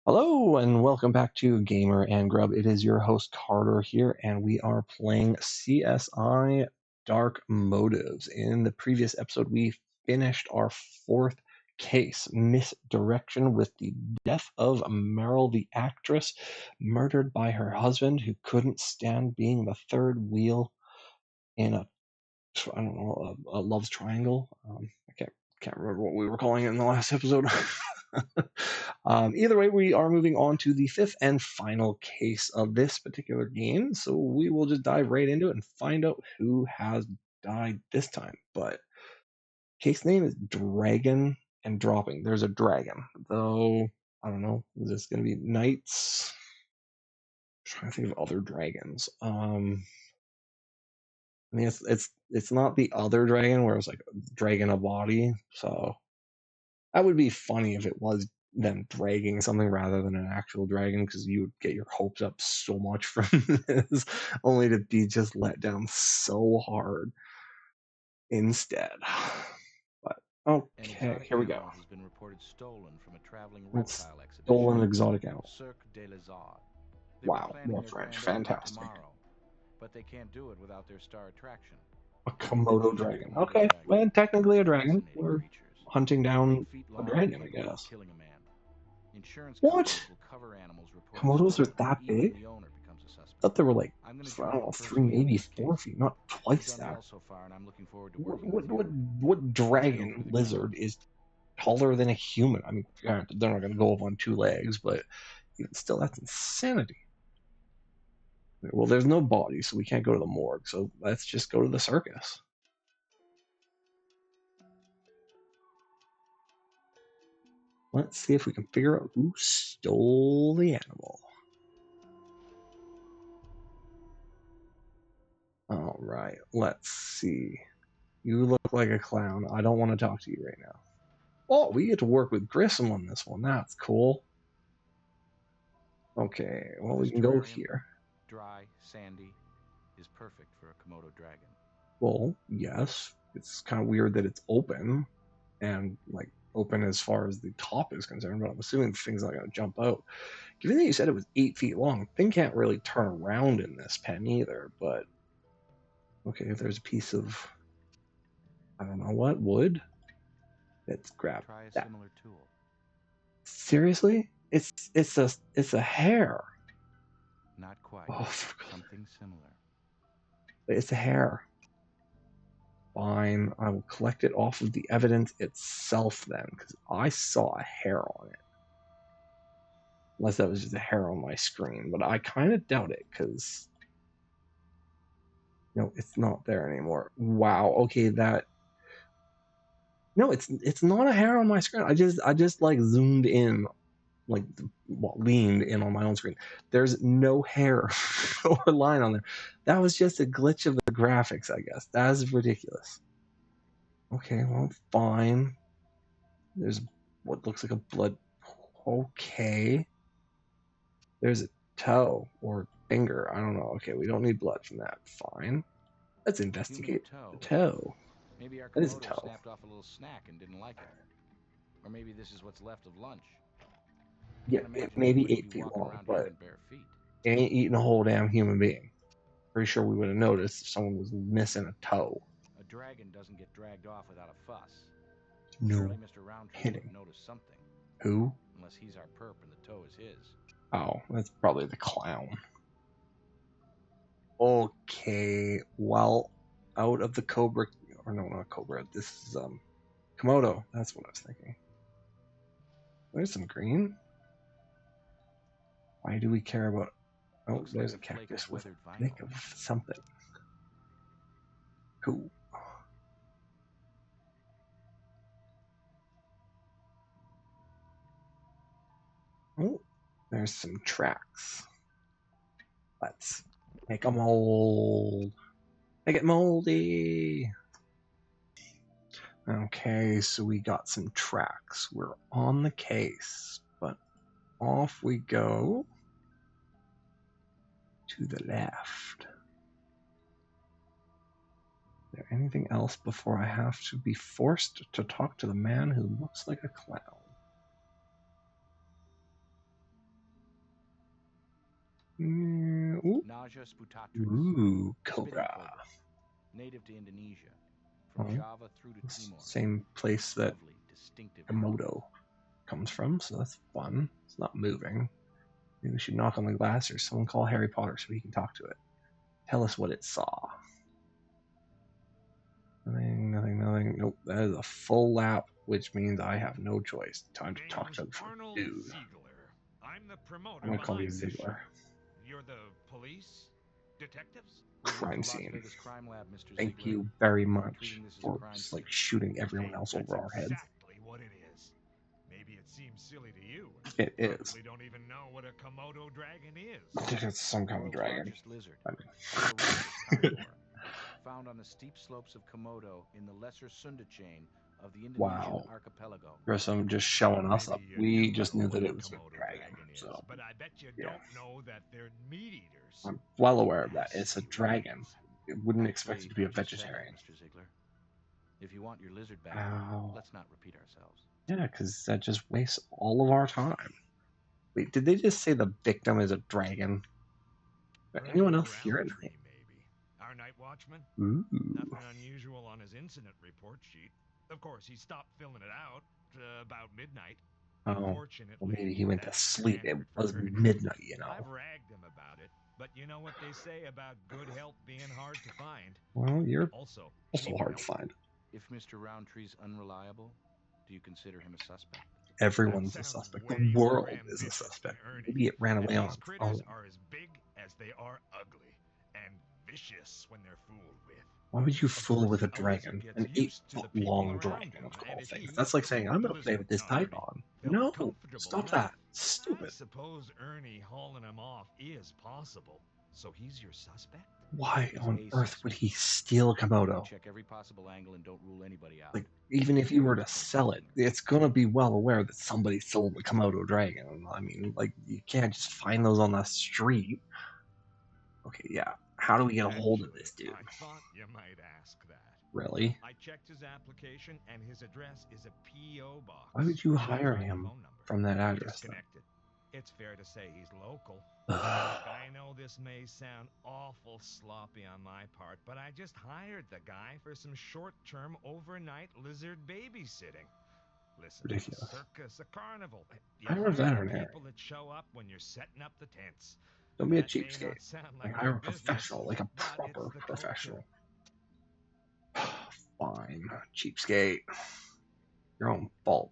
Hello and welcome back to Gamer and Grub. It is your host Carter here, and we are playing CSI Dark Motives. In the previous episode, we finished our fourth case, misdirection, with the death of Meryl, the actress, murdered by her husband, who couldn't stand being the third wheel in a love's triangle. I can't remember what we were calling it in the last episode. Either way, we are moving on to the fifth and final case of this particular game. So we will just dive right into it and find out who has died this time. But case name is Dragon and Dropping. There's a dragon, though. I don't know. Is this going to be knights? I'm trying to think of other dragons. I mean, it's not the other dragon where it's like dragging a body. So that would be funny if it was them dragging something rather than an actual dragon, because you would get your hopes up so much from this, only to be just let down so hard instead. But okay, here we go. Has been reported stolen from a traveling It's reptile exhibition. stolen exotic animal. Cirque des Lizards. Wow, more French, fantastic. Tomorrow, but they can't do it without their star attraction. A Komodo dragon. Okay, well, technically a dragon. We're hunting down a dragon, I guess. Killing a man. Insurance What? will cover animals Komodos are that big? the owner becomes a suspect. I thought they were like, I don't know, 3, maybe 4 feet, not twice that. So far, and I'm looking forward to what dragon lizard is taller than a human? I mean, they're not going to go up on 2 legs, but even still, that's insanity. Well, there's no body, so we can't go to the morgue, so let's just go to the circus. Let's see if we can figure out who stole the animal. All right, let's see. You look like a clown. I don't want to talk to you right now. Oh, we get to work with Grissom on this one. That's cool. Okay, well, we can go here. Dry, sandy, is perfect for a Komodo dragon. Well, yes. It's kind of weird that it's open, and like open as far as the top is concerned, but I'm assuming the thing's not going to jump out. Given that you said it was 8 feet long, the thing can't really turn around in this pen either, but okay, if there's a piece of, I don't know what, wood, let's grab Try a that. Similar tool. Seriously? It's a hair. Not quite. Oh, something similar. It's a hair. Fine, I will collect it off of the evidence itself then, because I saw a hair on it. Unless that was just a hair on my screen, but I kind of doubt it, because no, it's not there anymore. Wow. Okay, that. No, it's not a hair on my screen. I just like zoomed in, like leaned in on my own screen. There's no hair or line on there. That was just a glitch of the graphics, I guess. That is ridiculous. Okay, well, fine. There's what looks like a blood. Okay. There's a toe or finger. I don't know. Okay, we don't need blood from that. Fine. Let's investigate the toe. Maybe our That is a Komodo toe. snapped off a little snack and didn't like it. Or maybe this is what's left of lunch. Yeah, it may be 8 feet long, but it ain't eating a whole damn human being. Pretty sure we would have noticed if someone was missing a toe. A dragon doesn't get dragged off without a fuss. No Surely Mr. Roundtree would notice something. Who? Unless he's our perp and the toe is his. Oh, that's probably the clown. Okay, well, out of the Cobra, or no, not Cobra, this is Komodo. That's what I was thinking. There's some green. Why do we care about? Oh, looks there's like a cactus with a flake of something. Cool. Oh, there's some tracks. Let's make a mold. Make it moldy. Okay, so we got some tracks. We're on the case, but off we go to the left. Is there anything else before I have to be forced to talk to the man who looks like a clown? Ooh, Naja sputatrix, ooh, the spitting cobra. cobra, native to Indonesia, from Java through to Timor. Same place that Lovely, distinctive Komodo comes from, so that's fun. It's not moving. Maybe we should knock on the glass or someone call Harry Potter so he can talk to it. Tell us what it saw. Nothing. Nope, that is a full lap, which means I have no choice. Time to talk to the dude. Ziegler. I'm the promoter I'm gonna call you behind this Ziegler. show. You're the police? Detectives? Crime Las scene. Vegas crime lab, Mr. Thank Ziegler. you very much Treating this as a for crime just like scene. shooting everyone else That's over our heads. exactly what it is. Maybe it seems silly to you. It You is. probably don't even know what a Komodo dragon is. It's some kind of World's dragon. largest lizard. I Ferocious carnivore. Found on the steep slopes of Komodo in the Lesser Sunda chain of the Indonesian Wow. archipelago. Grissom just showing us up. Maybe you We do just know knew what that a it was a Komodo dragon. is, So but I bet you yeah. don't know that they're meat eaters. I'm well aware of that. It's a dragon. I wouldn't expect it to be a Glad you said that, vegetarian. Mr. Ziegler. If you want your lizard back, Ow. let's not repeat ourselves. Yeah, because that just wastes all of our time. Wait, did they just say the victim is a dragon? Anyone else hear it? Roundtree, maybe. Our night watchman? Ooh. Nothing unusual on his incident report sheet. Of course, he stopped filling it out about midnight. Oh, well, Unfortunately, maybe he went to that's sleep. It standard for was Ernie. midnight, you know. I've ragged him about it, but you know what they say about good help being hard to find. Well, you're Also hard to find. If Mr. Roundtree's unreliable, do you consider him a suspect? Everyone's a suspect. The world is a suspect. Maybe it ran away on These its critters own. are as big as they are ugly, and vicious when they're fooled with. Why would you Of fool course, with a a lizard dragon? gets An used to the people 8-foot-long around dragon, him, of and all if things. he, That's like saying, I'm the going to play with this lizard's Python. felt No, comfortable stop enough. that. I Stupid. suppose Ernie hauling him off is possible. So he's your suspect? Why He's on a earth would he steal Komodo? Check every possible angle and don't rule anybody out. Like, even if you were to sell it, it's going to be well aware that somebody sold the Komodo dragon. I mean, like, you can't just find those on the street. Okay, yeah. How do we get a hold of this dude? I thought you might ask that. Really? I checked his application, and his address is a P.O. box. Why would you And hire I tried the him phone number. from that address? Disconnected. It's fair to say he's local. Ugh. I know this may sound awful sloppy on my part, but I just hired the guy for some short-term overnight lizard babysitting. Listen, Ridiculous. a circus, a carnival. You Hire a hire the veterinary. people that show up when you're setting up the tents. Don't be a That may cheapskate. not sound Like, like hire a good business, professional, like a but it's proper the professional. culture. Fine, cheapskate. Your own fault.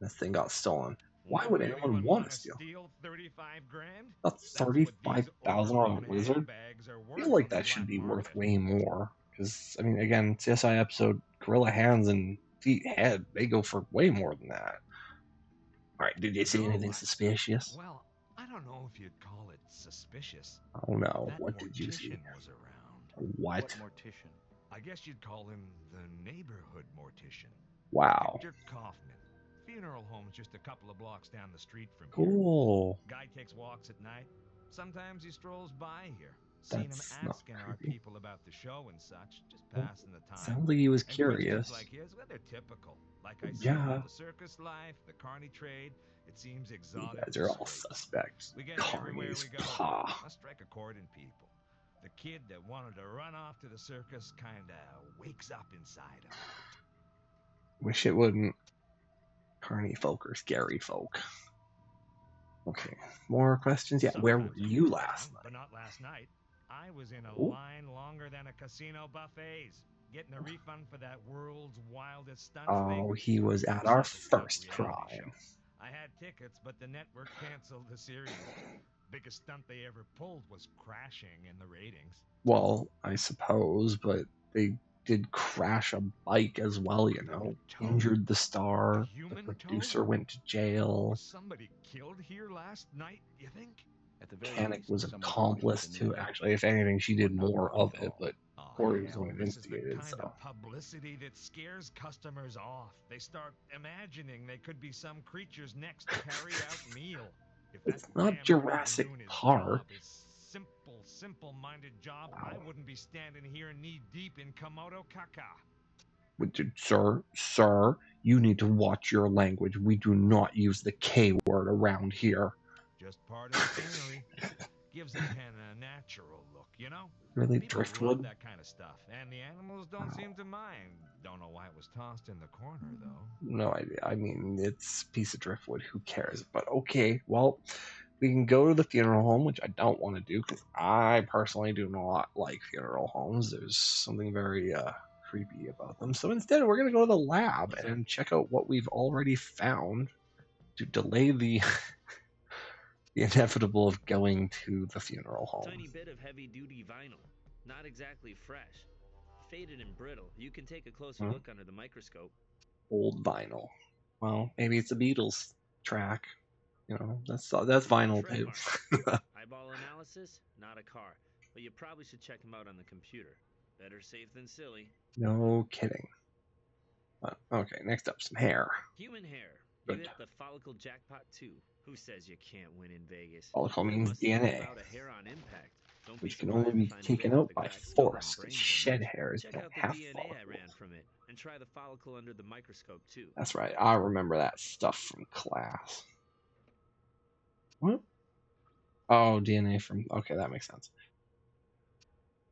This thing got stolen. Why would anyone want to steal? 35 grand? A $35,000 lizard? I feel like that should be worth way more. Because, I mean, again, CSI episode Gorilla Hands and Feet Head, they go for way more than that. Alright, did you see anything suspicious? Well, I don't know if you'd call it suspicious. Oh no, That what did you see? mortician was around. What? mortician? I guess you'd call him the neighborhood mortician. Wow. Victor Kaufman. Funeral home's just a couple of blocks down the street from Cool. here. Guy takes walks at night. Sometimes he strolls by here. Seen him That's not asking our creepy. people about the show and such, just Well, passing the time. Sounds like he was And curious. creatures like his, well, they're typical. Like I said, Yeah. the circus life, the carny trade, it seems You exotic. guys to are all straight. suspects. We get it everywhere Carnies. we go. Pah. Must strike a chord in people. The kid that wanted to run off to the circus kinda wakes up inside him. Wish it wouldn't. Carny folk are scary folk. Okay, more questions? Yeah, where were Sometimes I'm you around, last But night? not last night. I was in a Ooh. line longer than a casino buffet's, getting a refund for that world's wildest stunt thing. Oh, he was at Except our it's a first reality crime. show. I had tickets, but the network canceled the series. Biggest stunt they ever pulled was crashing in the ratings. Well, I suppose, but they did crash a bike as well, you know. Injured the star. The producer went to jail. Was somebody killed here last night, you think? At the very Mechanic least, was someone accomplice fortunate too. in the Actually, if anything, she did Or not more one of at it, all. but Oh, Corey was the hell, one who this is the instigated, kind so. of publicity that scares customers off. They start imagining they could be some creature's next carry-out meal. If It's that not damn Jurassic doing his Park. job is simple-minded job, I wouldn't be standing here knee-deep in Komodo caca. Sir, you need to watch your language. We do not use the K word around here. Just part of the scenery. Gives the pen a natural look, you know? Really, People love driftwood? that kind of stuff, and the animals don't seem to mind. Don't know why it was tossed in the corner, though. No idea. I mean, it's a piece of driftwood. Who cares? But okay, well, we can go to the funeral home, which I don't want to do because I personally do not like funeral homes. There's something very creepy about them. So instead, we're going to go to the lab and check out what we've already found to delay the the inevitable of going to the funeral home. Tiny bit of heavy-duty vinyl. Not exactly fresh. Faded and brittle. You can take a closer look under the microscope. Old vinyl. Well, maybe it's a Beatles track. You know, that's vinyl too. Eyeball analysis, not a car, but you probably should check him out on the computer. Better safe than silly. No kidding. Okay, next up, some hair. Human hair. Good. You hit the follicle jackpot too. Who says you can't win in Vegas? Follicle means DNA, Out a hair on impact. Don't which be can only be taken out by force. Brain Shed hairs Check don't out the have DNA follicles. I ran from it, and try the follicle under the microscope too. That's right. I remember that stuff from class. What? Oh, DNA from... Okay, that makes sense.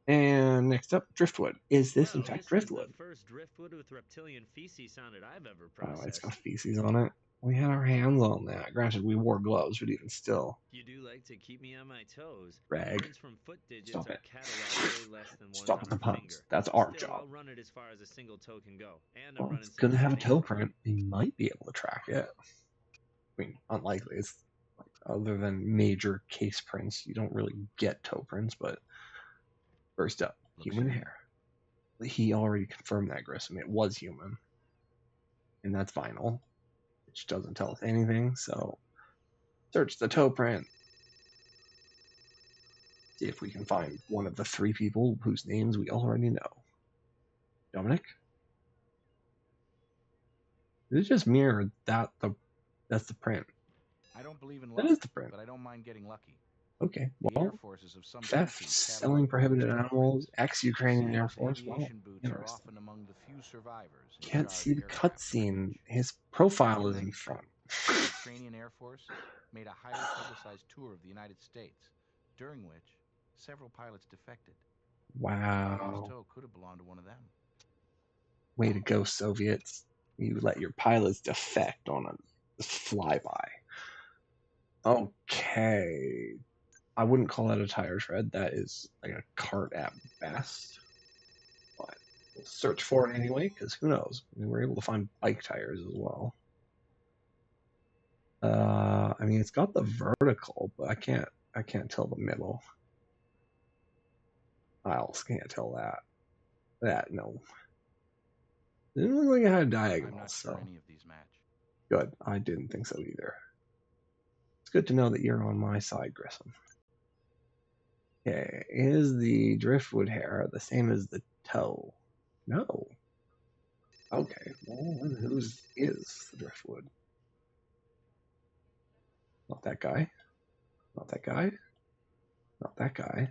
And next up, driftwood. Is this in fact driftwood? The first driftwood with reptilian feces sounded I've ever processed. Oh, it's got feces on it. We had our hands on that. Granted, we wore gloves, but even still. You do like to keep me on my toes. Rag. Prints from foot digits Stop are it. cataloged way less than Stop ones with the on a puns. finger. That's our Still, job. I'll run it as far as a single toe can go. And Well, it's going to have a toe print. We might be able to track it. I mean, unlikely. It's like, other than major case prints, you don't really get toe prints. But first up, human hair. He already confirmed that, Grissom. It was human, and that's vinyl, which doesn't tell us anything. So, search the toe print. See if we can find one of the three people whose names we already know. Dominic. It just mirrored that. That's the print. I don't believe in luck, That is the print. but I don't mind getting lucky. Okay, The well, Air Forces of some theft, countries selling catalog prohibited those animals, prints. ex-Ukrainian Air Seals of Force. Well, aviation boots are interesting. often among the few survivors in Can't charred see the aircraft cutscene. wreckage. His profile is in front. The Ukrainian Air Force made a highly publicized tour of the United States, during which several pilots defected. Wow. His toe could have belonged to one of them. Way to go, Soviets. You let your pilots defect on a flyby. Okay. I wouldn't call that a tire shred. That is like a cart at best. But we'll search for it anyway, because who knows? We were able to find bike tires as well. I mean, it's got the vertical, but I can't tell the middle. I also can't tell that. No. It didn't look like it had a diagonal. I'm not sure any of these match. Good. I didn't think so either. It's good to know that you're on my side, Grissom. Okay, is the driftwood hair the same as the toe? No. Okay, well, then whose is the driftwood? Not that guy. Not that guy. Not that guy.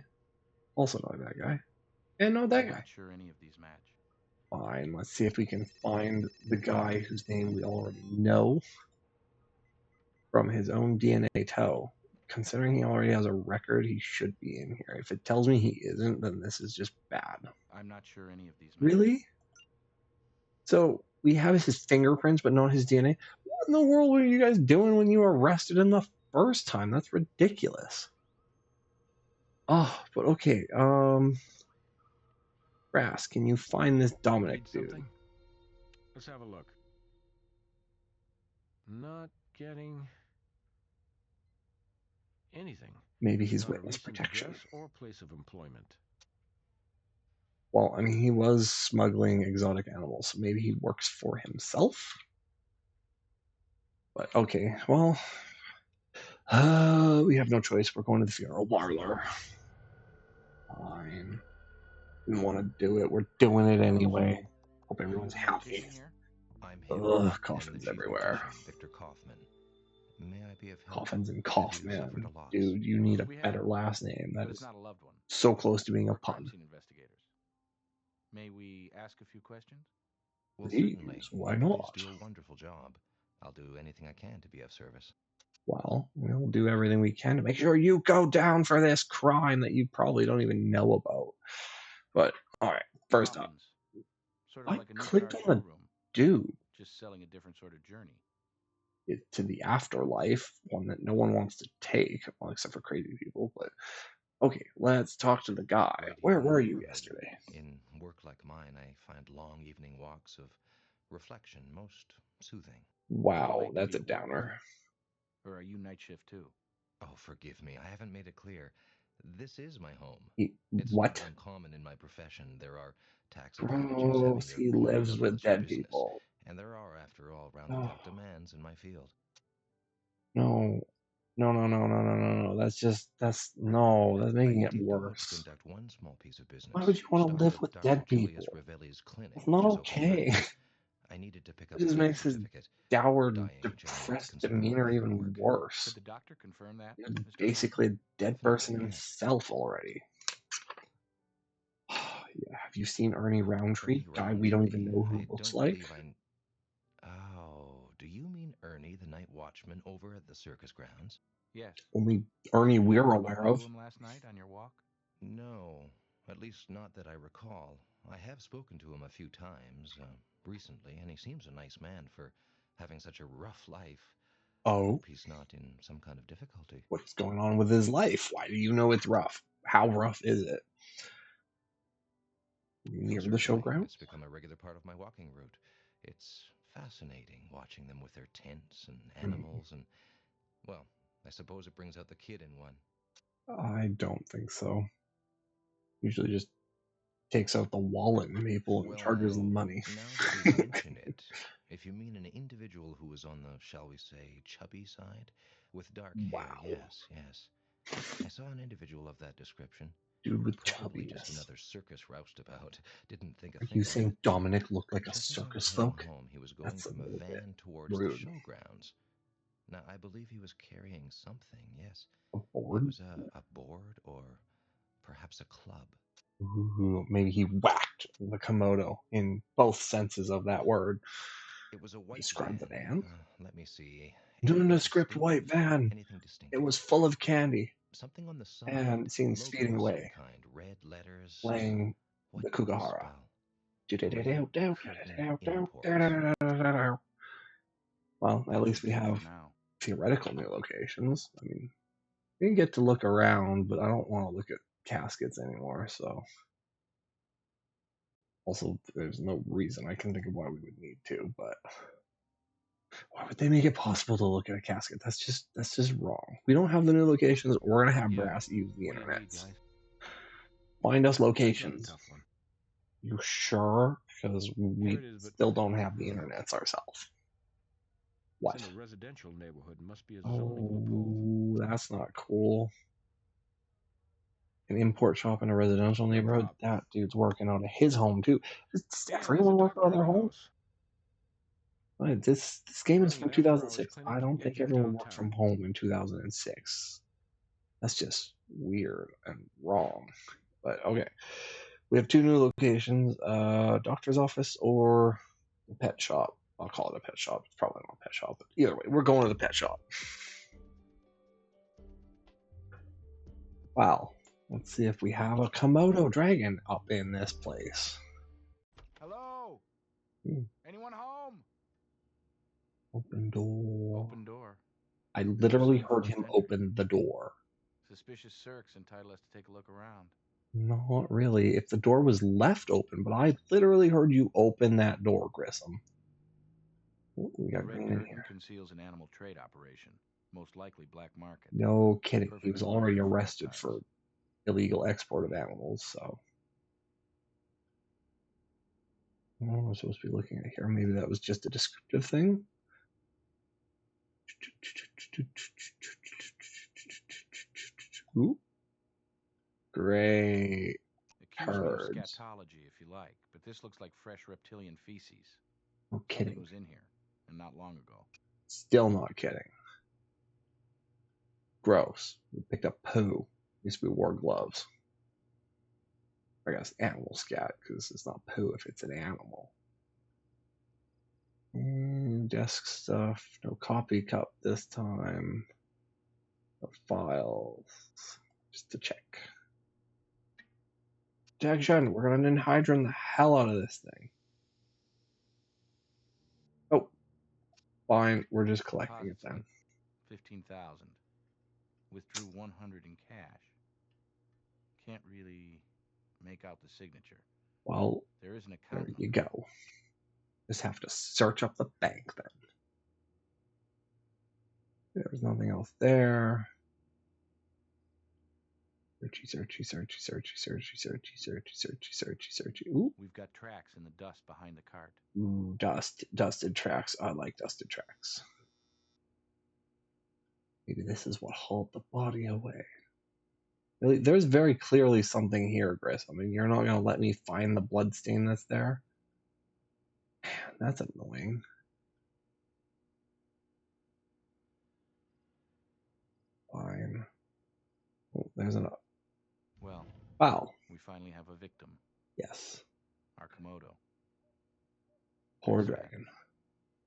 Also not that guy. And not that guy. I'm not sure any of these match. Fine, let's see if we can find the guy whose name we already know from his own DNA toe. Considering he already has a record, he should be in here. If it tells me he isn't, then this is just bad. I'm not sure any of these match. Really? So we have his fingerprints, but not his DNA? What in the world were you guys doing when you were arrested in the first time? That's ridiculous. Oh, but okay. Brass, can you find this Dominic dude? Let's have a look. Not getting anything. Maybe he's witness protection. Or place of employment. Well, I mean, he was smuggling exotic animals, so maybe he works for himself. But okay, well, we have no choice. We're going to the funeral parlor. Fine. We want to do it. We're doing it anyway. Hope everyone's happy. Ugh, coffins everywhere. Victor Kaufman. May I be of help? Coffins and Kaufman. Dude, you need a better last name. That is not a loved one. so close to being a pun. Investigators. May we ask a few questions? Well, Please, certainly. why You not? do a wonderful job. I'll do anything I can to be of service. Well, we'll do everything we can to make sure you go down for this crime that you probably don't even know about. But, alright, first up, Coffins. Sort of I like a new clicked car on the showroom, dude just selling a different sort of journey. to the afterlife, one that no one wants to take, well, except for crazy people. But, okay, let's talk to the guy. Right Where here in the were you neighborhood. yesterday? In work like mine, I find long evening walks of reflection most soothing. Wow, late do you that's a leave work, downer. Grissom? Or are you night shift too? Oh, forgive me, I haven't made it clear. This is my home. He, It's not what? uncommon in my profession. There are tax advantages having Gross, your he own lives home with as your dead business. people. And there are, after all, Oh, round-the-clock demands in my field. no. No. That's making I it did go out to worse. conduct one small piece of Why business. would you want to live Started with Dr. dead Julius people? Ravelli's clinic, It's which not is open okay. practice. I needed to pick It up a just death makes his certificate. dour, Dying generates depressed considerable demeanor even paperwork. worse. Could the doctor confirm that, He's Mr. basically a dead person Definitely, yes. himself already. Yeah, have you seen Ernie Roundtree? Ernie Guy we don't even Roundtree? know who I looks don't like? believe Oh, do you mean Ernie, the night watchman over at the circus grounds? Yes. Only Ernie Did you we're ever aware bump into of. him last night on your walk? No, at least not that I recall. I have spoken to him a few times recently, and he seems a nice man for having such a rough life. I Oh, hope he's not in some kind of difficulty. what's going on with his life? Why do you know it's rough? How rough is it? Near the Certainly, showgrounds? it's become a regular part of my walking route. It's fascinating watching them with their tents and animals, and, well, I suppose it brings out the kid in one. I don't think so. Usually just takes out the wallet in people and Well, charges them money. now that you mention it, if you mean an individual who is on the, shall we say, chubby side, with dark hair, Wow. yes. I saw an individual of that description. Dude with Probably just chubbiness. another circus roustabout. Didn't think a Are thing you of saying it. Dominic looked like a Just as I was circus heading folk? home, he was going That's a from a little bit van towards the rude. showgrounds. Now, I believe he was carrying something, yes. A It board? was a board or perhaps a club. Ooh, maybe he whacked the Komodo in both senses of that word. It was a white Describe the van. van. Let me see. Nondescript white van. Anything It distinctive. was full of candy Something on the side. and seen Logo speeding of some away, kind. Red letters. playing What the could this Kugahara. spell? Imports. Well, at That least should we do it have for now. theoretical new locations. I mean, we can get to look around, but I don't want to look at caskets anymore, so. Also, there's no reason I can think of why we would need to, but why would they make it possible to look at a casket? That's just wrong. We don't have the new locations. We're gonna have Yeah. Brass use the What do you internet. need, guys? Find us That's not a locations. tough one. You sure? Because we Here it is, but still don't have the internets ourselves. What? it's in a residential neighborhood. Must be a zoning loophole. Oh, that's not cool. An import shop in a residential No neighborhood? prob. That dude's working out of his home too. Does Yeah, there's a everyone work out of doctor their in the home? house. Right, this game is Running from an after-hours 2006. clinic I don't in think everyone worked downtown. from home in 2006. That's just weird and wrong. But okay. We have two new locations, doctor's office or the pet shop. I'll call it a pet shop. It's probably not a pet shop, but either way, we're going to the pet shop. Wow. Let's see if we have a Komodo dragon up in this place. Hello? Hmm. Anyone home? Open door. Open door. I literally sign for heard most him entry. open the door. Suspicious circs entitle us to take a look around. Not really. If the door was left open, but I literally heard you open that door, Grissom. Ooh, we The got red green in curtain here. conceals an animal trade operation, most likely black market. No kidding. He Perfect was location already for arrested reptiles. for illegal export of animals, so. What am I supposed to be looking at here? Maybe that was just a descriptive thing? Ooh. Great. Accuse me of Turds. scatology if you like, but this looks like fresh reptilian feces. No Something kidding. was in here, and not long ago. Still not kidding. Gross. We picked up poo. At least we wore gloves. I guess animal scat, because it's not poo if it's an animal. Desk stuff. No coffee cup this time. The files. Just to check. Jackson, we're gonna ninhydrin the hell out of this thing. Oh, fine. We're just collecting it then. 15,000. Withdrew 100 in cash. Can't really make out the signature. Well, there is an account there you number. go. Just have to search up the bank then. There's nothing else there. Searchy. Ooh. We've got tracks in the dust behind the cart. Ooh, dusted tracks. I like dusted tracks. Maybe this is what hauled the body away. Really, there's very clearly something here, Grissom. I mean, you're not going to let me find the blood stain that's there? Man, that's annoying. Fine. Oh, there's an... Well, wow. We finally have a victim. Yes. Our Komodo. Poor dragon.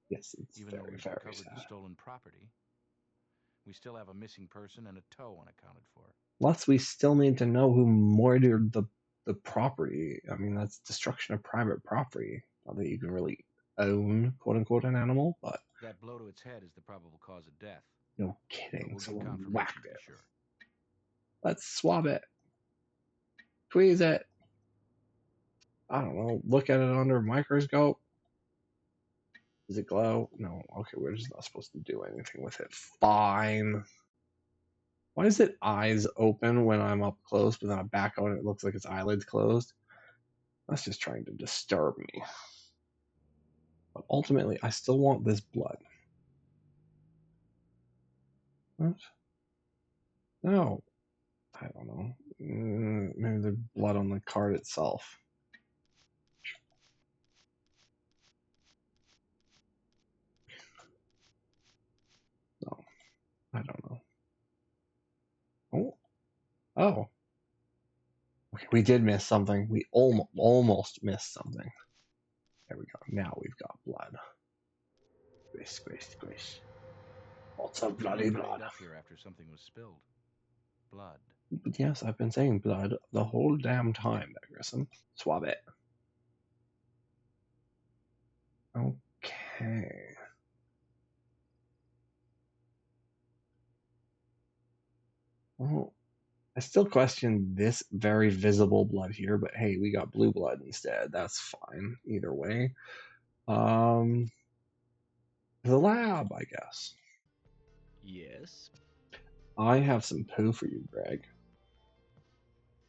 Yes, it's even very, though we've very recovered sad. the stolen property, we still have a missing person and a toe unaccounted for. Plus, we still need to know who murdered the property. I mean, that's destruction of private property. Not that you can really own, quote unquote, an animal, but that blow to its head is the probable cause of death. No kidding. We'll Someone get whacked it. sure. Let's swab it. Squeeze it. I don't know. Look at it under a microscope. Does it glow? No. Okay, we're just not supposed to do anything with it. Fine. Why is it eyes open when I'm up close, but then I back out and it looks like its eyelids closed? That's just trying to disturb me. But ultimately, I still want this blood. What? No. I don't know. Maybe the blood on the card itself. No. I don't know. Oh. Okay, we did miss something. We almost missed something. There we go. Now we've got blood. Squish. Lots of bloody blood. Up here after something was spilled. Blood. But yes, I've been saying blood the whole damn time, Grissom. Swab it. Okay. Well, I still question this very visible blood here, but hey, we got blue blood instead. That's fine either way. The lab, I guess. Yes. I have some poo for you, Greg.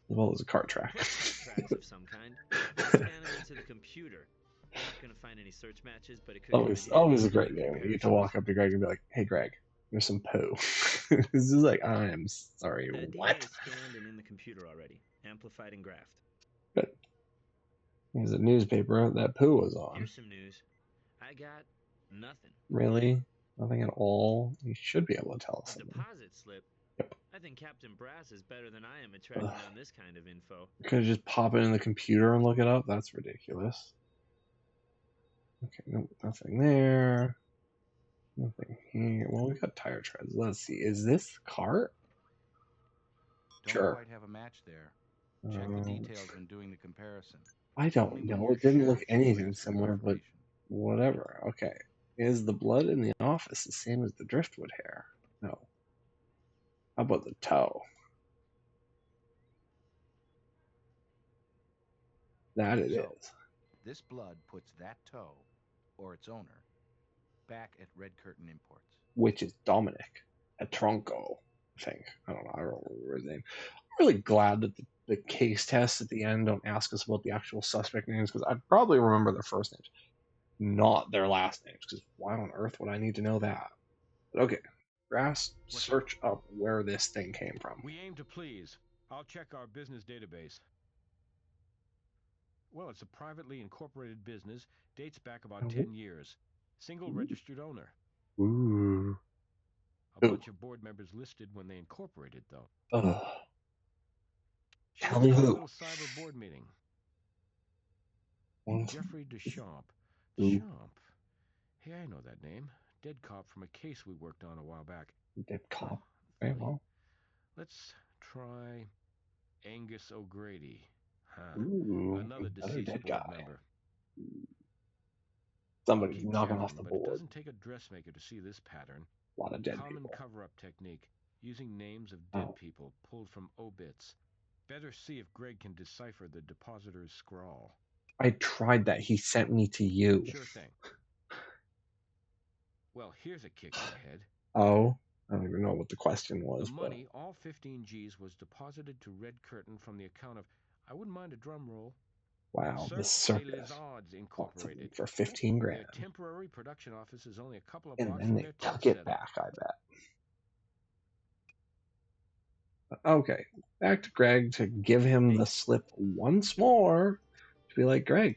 As well as a cart track. Tracks of some kind. Scan them into the computer. I'm not gonna find any search matches, but it could. Always a great game. You get to walk up to Greg and be like, "Hey, Greg, there's some poo." This is like, I'm sorry, what? DNA is scanned and in the computer already, amplified and graphed. Good. There's a newspaper that poo was on. Here's some news. I got nothing. Really? Nothing at all? You should be able to tell us something. Deposit slip. Yep. I think Captain Brass is better than I am at tracking down this kind of info. You could just pop it in the computer and look it up? That's ridiculous. Okay, nope, nothing there. Nothing here. Well, we got tire treads. Let's see. Is this cart? Don't quite have a match there. Check the details when doing the comparison. I don't know. It didn't look anything similar, but whatever. Okay. Is the blood in the office the same as the driftwood hair? No. How about the toe? That it is. This blood puts that toe, or its owner, back at Red Curtain Imports. Which is Dominic at Tronco, I think. I don't know. I don't remember his name. I'm really glad that the case tests at the end don't ask us about the actual suspect names, because I'd probably remember their first names, not their last names, because why on earth would I need to know that? But okay. Grass, search up where this thing came from. We aim to please. I'll check our business database. Well, it's a privately incorporated business, dates back about 10 years. Single registered owner. Ooh. A bunch of board members listed when they incorporated, though. Ugh. Tell me who. A little cyber board meeting. Jeffrey Deschamps. Deschamps? Hey, I know that name. Dead cop from a case we worked on a while back. Dead cop? Okay, well. Let's try Angus O'Grady. Huh. Ooh, Another another deceased dead board guy. member. I'll Somebody's keep knocking off the checking, but it board. doesn't take a dressmaker to see this pattern. A lot of dead Common people. cover-up technique, using names of dead Oh. people pulled from obits. Better see if Greg can decipher the depositor's scrawl. I tried that. He sent me to you. Sure thing. Well, here's a kick in the head. Oh, I don't even know what the question was. The money, all 15 G's, was deposited to Red Curtain from the account of, I wouldn't mind a drum roll, Wow, the Cirque circus. Les Odds Incorporated. For 15 grand. Their temporary production office is only a couple of And blocks then from they their took test it setup. back, I bet. Okay, back to Greg to give him the slip once more. To be like, Greg,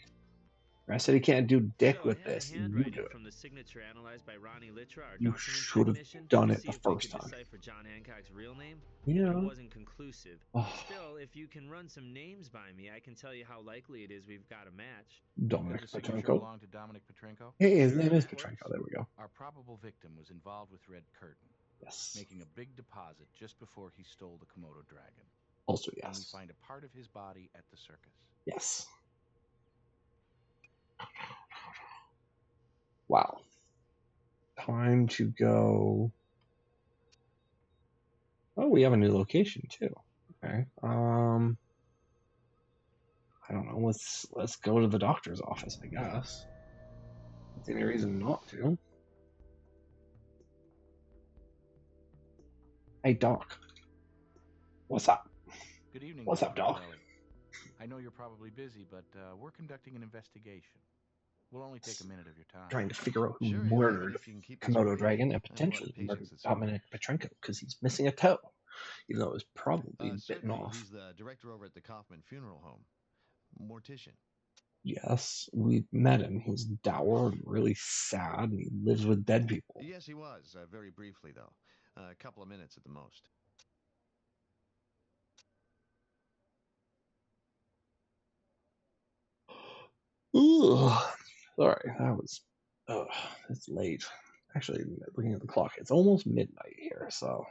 I said he can't do dick So, with I had this. a You handwriting do it. from the signature analyzed by Ronnie Litra, our You document should have technician, done to it see the if we first could time. decipher John Hancock's real name. Yeah. But it wasn't conclusive. Oh. Still, if you can run some names by me, I can tell you how likely it is we've got a match. Dominic Does the signature Petrenko. belong to Dominic Petrenko? Hey, his name is that Petrenko. works. There we go. Our probable victim was involved with Red Curtain, Yes. making a big deposit just before he stole the Komodo dragon. Also, And we yes. find a part of his body at the circus. Yes. Wow. Time to go. Oh, we have a new location too. Okay. I don't know. Let's go to the doctor's office, I guess. Is there any reason not to? Hey, Doc. What's up? Good evening, What's up, Dr. Doc? Crowley. I know you're probably busy, but we're conducting an investigation. We'll only take a minute of your time. Trying to figure out who Sure, murdered if you can keep this Komodo brief. Dragon I and have a lot of potentially patience murdered this evening. Dominic Petrenko because he's missing a toe, even though it was probably bitten Certainly, off. he's the director over at the Kaufman Funeral Home. Mortician. Yes, we met him. He's dour and really sad, and he lives with dead people. Yes, he was. Very briefly, though. A couple of minutes at the most. Ugh. Sorry, that was. It's late. Actually, looking at the clock, it's almost midnight here, so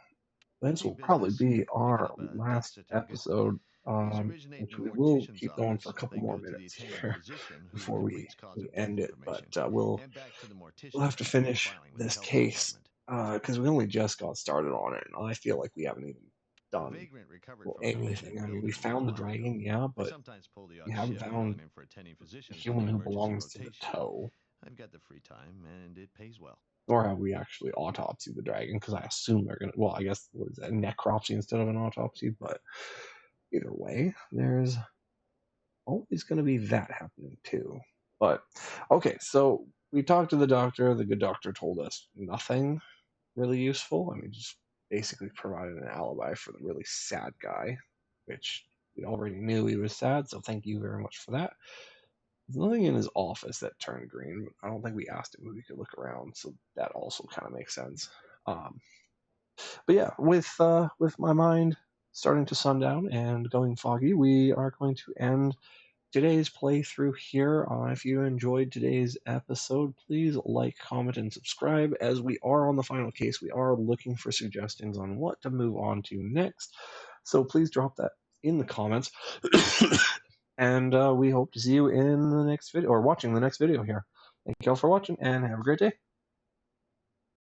this will probably be our last episode, which we will keep going for a couple more minutes here before we end it. But we'll have to finish this case because we only just got started on it, and I feel like we haven't even done anything. I mean, we found the dragon, yeah, but we haven't found a human who belongs to the toe. I've got the free time, and it pays well. Nor have we actually autopsied the dragon, because I assume they're gonna. Well, I guess what is that, necropsy instead of an autopsy. But either way, there's always going to be that happening too. But okay, so we talked to the doctor. The good doctor told us nothing really useful. I mean, just basically provided an alibi for the really sad guy, which we already knew he was sad. So thank you very much for that. There's nothing in his office that turned green. I don't think we asked him if we could look around, so that also kind of makes sense. But yeah, with my mind starting to sundown and going foggy, we are going to end today's playthrough here. If you enjoyed today's episode, please like, comment, and subscribe. As we are on the final case, we are looking for suggestions on what to move on to next. So please drop that in the comments. And we hope to see you in the next video, or watching the next video here. Thank you all for watching, and have a great day.